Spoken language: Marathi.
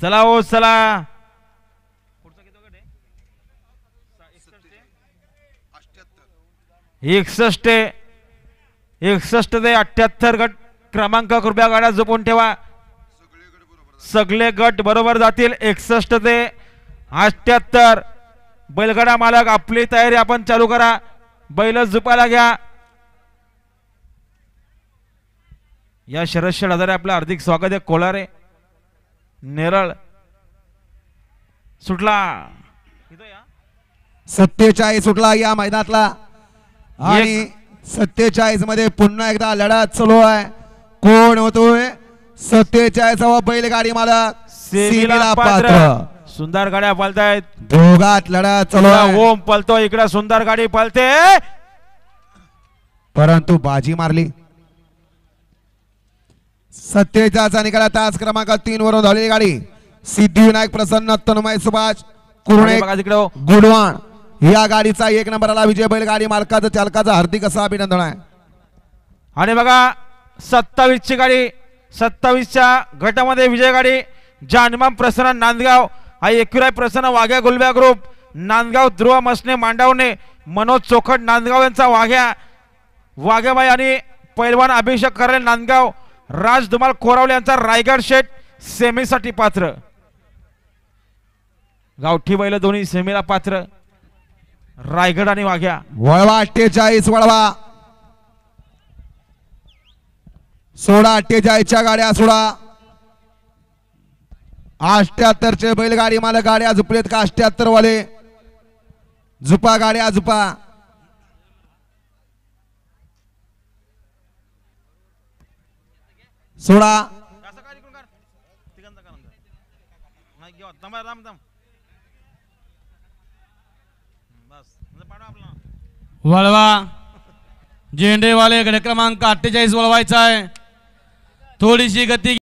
चला हो चला. 61 ते 78 गट क्रमांक कृपया गाड्या जपून ठेवा. सगळे गट बरोबर जातील. 61 ते 78 बैलगाडा मालक आपली तयारी आपण चालू करा. बैल जुपायला घ्या. या शरद आधारे आपलं हार्दिक स्वागत आहे. कोलारे नेरळ सुटला 47 सुटला या मैदानातला आणि 47 मध्ये पुन्हा एकदा लढत चालू आहे. कोण होतोय 47वा बैलगाडी मालक सेमीला पात्र. सुंदर गाड्या पळतायत. दोघात लढत चालू आहे. ओम पळतो इकडे. सुंदर गाडी पळते परंतु बाजी मारली. 47चा निकाल. तास क्रमांक 3 वरून धावलेली गाडी सिद्धिविनायक प्रसन्न तन्मय सुभाष कुरणे गुडवाण या गाडीचा 1 नंबरला विजय. बैलगाडी मालकाचं चालकाचं हार्दिक असं अभिनंदन आहे. आणि बघा 27 ची गाडी 27च्या गटामध्ये विजय गाडी जानमाम प्रसन्न नांदगाव आई एकविराय प्रसन्न वाघ्या गुलब्या ग्रुप नांदगाव ध्रुव मसने मांडवणे मनोज चोखट नांदगाव यांचा वाघ्याबाई आणि पैलवान अभिषेक करेल नांदगाव राज धुमाल कोरावले यांचा रायगड शेठ सेमीसाठी पात्र. गावठी बैल दोन्ही सेमीला पात्र. रायगड आणि वाघ्या. वळवा 48 वळवा सोडा. 48च्या गाड्या सोडा. 78 चे बैलगाडी मालक गाड्या झुपलेत का? 78 वाले झुपा गाड्या झुपा. सोडा. वळवा झेंडेवाले गट क्रमांक 48 वळवायचा आहे. थोडीशी गती